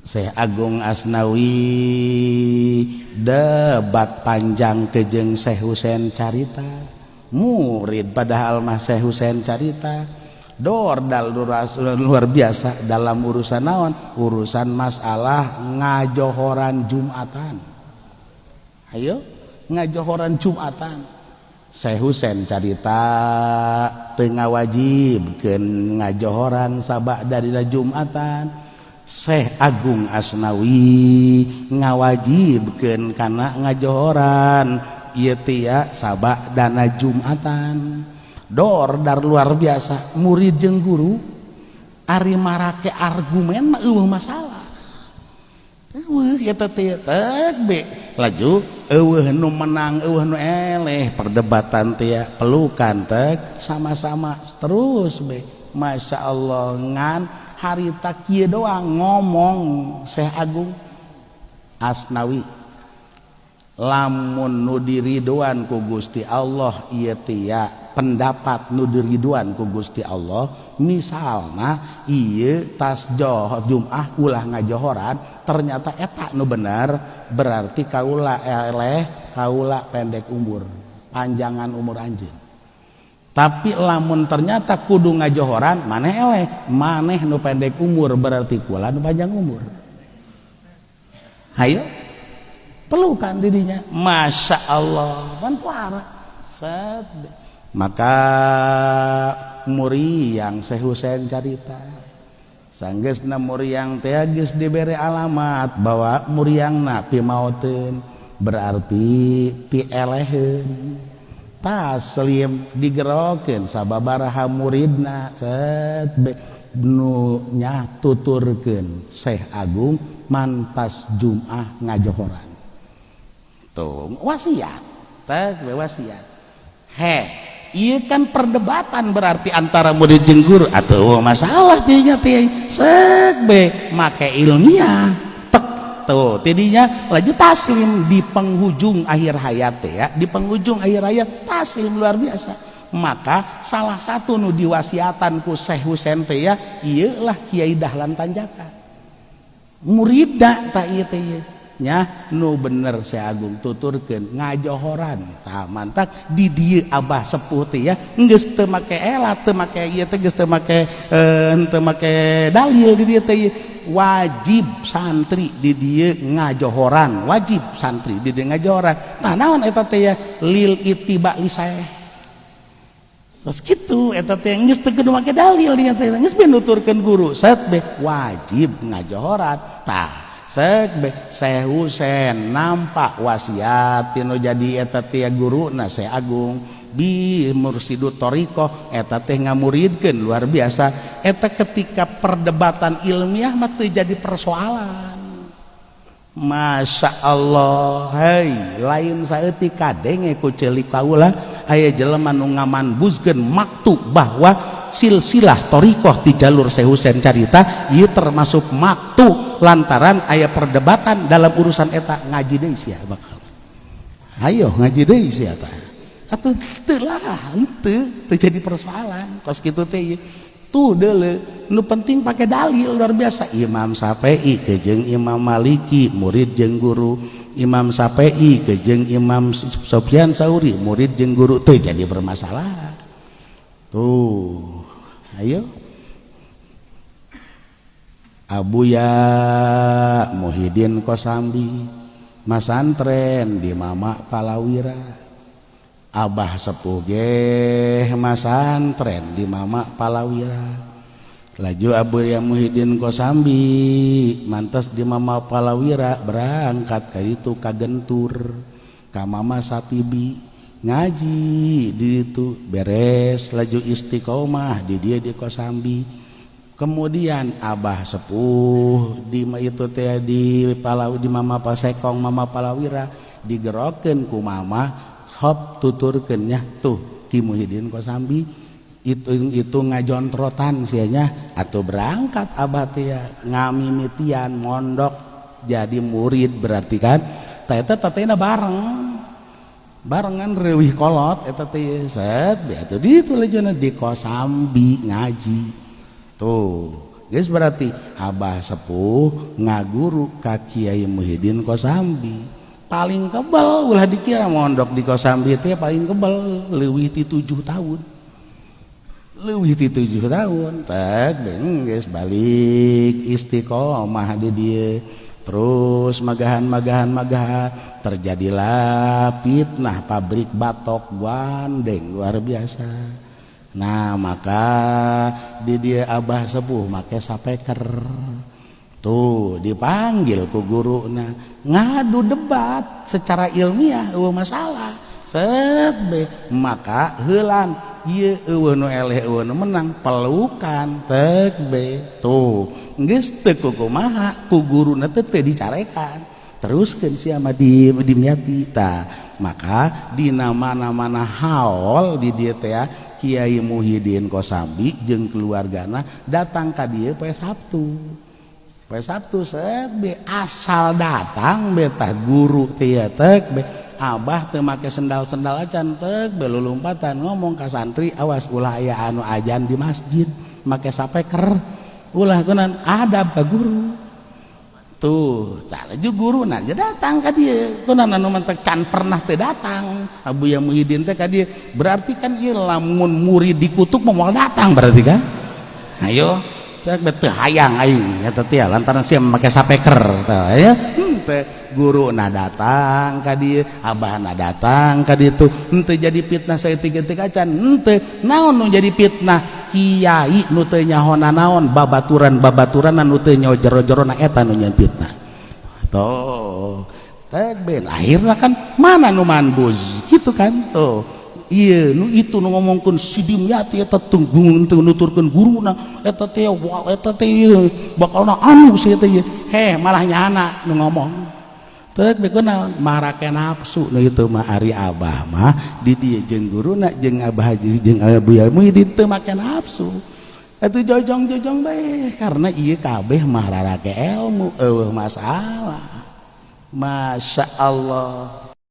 Syekh Agung Asnawi debat panjang kejeng Syekh Husein Carita, murid padahal mah Syekh Husein Carita dordal luar biasa dalam urusan naon, urusan masalah ngajohoran Jumatan. Ayo ngajohoran Jumatan, Syekh Husein Carita tengah wajibkeun ngajohoran sabada dina Jumatan. Syekh Agung Asnawi ngawajibkeun kana ngajohoran ieu teh ya sabadana Jumatan. Dordar luar biasa, murid jeung guru ari marake argumen mah eueuh masalah. Eueuh eta teh teh be laju eueuh nu menang eueuh nu eleh, perdebatan teh ya pelukan teh sama-sama terus be. Masya Allah ngan harita kieu doang ngomong Syekh Agung Asnawi, lamun nu diriduan ku Gusti Allah ieu teh ya pendapat nu diriduan ku Gusti Allah, misalna ieu tas Jumat ulah ngajohoran ternyata eta nu bener, berarti kaula eleh, kaula pendek umur, panjangan umur anjeun. Tapi lamun ternyata kudu ngajohoran maneh eleh, maneh nu pendek umur, berarti kula nu panjang umur. Hayo pelukan didinya, masya Allah pan kuara. Maka muriang Syekh Husein Carita sanggeusna muriang teh geus dibere alamat bahwa muriangna pi maoteun, berarti pi eleheun. Taslim digerokeun sababaraha muridna nu nya tuturkeun Syekh Agung mantas Jumat ngajohoran. Tuh wasiat, teh wasiat. He, ieu kan perdebatan berarti antara murid jeung guru atuh masalah tinya teh seuk be make ilmiah. Tuh, tidinya laju taslim di penghujung akhir hayat ya, di penghujung akhir hayat taslim luar biasa. Maka salah satu nu diwasiatan ku Syekh Husein teh ya, ieu lah Kiai Dahlan Tanjaka. Muridna ta ieu teh nya nu bener Syekh Agung tuturkeun ngajohoran. Tah mantak di dieu abah sepuh teh ya, geus teu make elat, teu make ieu teh geus teu make dalil di dieu teh. Wajib santri di dieu ngajohoran, wajib santri di dieu ngajohoran. Nah naon eta teh ya, lil ittiba li saeh. Terus kitu eta teh geus teu kudu make dalil nya teh, geus be nuturkeun guru, set be wajib ngajohoran. Tah, set be Syekh Husein nampak wasiat tinu jadi eta teh guruna Syekh Agung bi mursidut thariqah eta teh ngamuridkeun luar biasa. Eta ketika perdebatan ilmiah mah teu jadi persoalan. Masya Allah, hei lain saeutik kadenge ku ceulik kaula aya jelema nu ngamanbuzkeun maktub bahwa silsilah thariqah di jalur Syekh Husein Carita ieu termasuk maktub lantaran aya perdebatan dalam urusan eta. Ngaji deui sia bakal. Hayo ngaji deui sia eta. Atuh teu lah, teu jadi persoalan. Kos kitu teh tuh deuleu nu penting pakai dalil luar biasa. Imam Syafi'i jeung Imam Maliki murid jeung guru, Imam Syafi'i jeung Imam Sufyan Tsauri murid jeung guru, teu jadi bermasalah. Tuh ayo Abuya Muhyiddin Kosambi masantren di Mama Palawira. Abah sepuh ge masantren di Mama Palawira. Laju Abuya Muhyiddin Kosambi mantas di Mama Palawira berangkat ka ditu ka Gentur ka Mama Satibi ngaji di ditu beres laju istiqomah di dia di Kosambi. Kemudian Abah sepuh di itu teh di Mama Pasekong Mama Palawira digerokeun ku Mama hop tuturkeun nya tuh Ki Muhyiddin Kosambi itu ngajontrotan sianya atuh berangkat abah teh ngamimitian mondok jadi murid berarti kan tah eta tatena barengan reuwih kolot eta teh set atuh ditu lejana di Kosambi ngaji tuh geus berarti abah sepuh ngaguru ka Kiai Muhyiddin Kosambi paling kebal ulah dikira mondok di Kosambi teh paling kebal leuwih ti 7 tahun teh geus balik istiqomah di dieu terus magahan terjadilah fitnah pabrik batok gandeng luar biasa. Nah maka di dia abah sepuh make sapeker tuh dipanggil ku guruna ngadu debat secara ilmiah masalah set be maka heulan ieu eueuh nu eleh eueuh nu menang pelukan tek be tuh geus teu kumaha ku guruna teh dicarekan teruskeun sia mah dimniati tah maka dina mana-mana haul di dieu teh Kiai Muhyiddin Kosambi jeung keluargana datang ka dieu poe Sabtu set be asal datang be tah guru teh tek be abah teu make sendal-sendal acan tek be lulumpatan ngomong ka santri awas ulah aya anu ajan di masjid make sapeker ulah kunaon adab ka guru tuh tah laju guruna aja datang ka dieu kunaon anu mentek can pernah teu datang Abuya Muhyiddin teh ka dieu berarti kan ieu lamun murid dikutuk moal datang berarti kan ayo teh teu hayang aing eta teh lantaran sia make sapeker tah ya teh guruna datang ka dieu abahna datang ka ditu henteu jadi fitnah saeutik-eutik acan henteu naon nu jadi fitnah kiai nu teu nyahona naon babaturan anu teu nyaho jero-jerona eta nu nyen fitnah tuh teh ben akhirna kan mana nu manbuz gitu kan tuh iya nu itu nu ngomongkeun si Dimyati eta tunggu nuturkeun guruna eta teh bakalna anu si eta heh malah nyana nu ngomong teh kunaon marake nafsu nu itu mah ari abah mah di dieu jeung guruna jeung abah jeung Abuya Muhyiddin teu make nafsu atuh jojong-jojong bae karena ieu kabeh mah rarake ilmu eueuh masalah Masya Allah.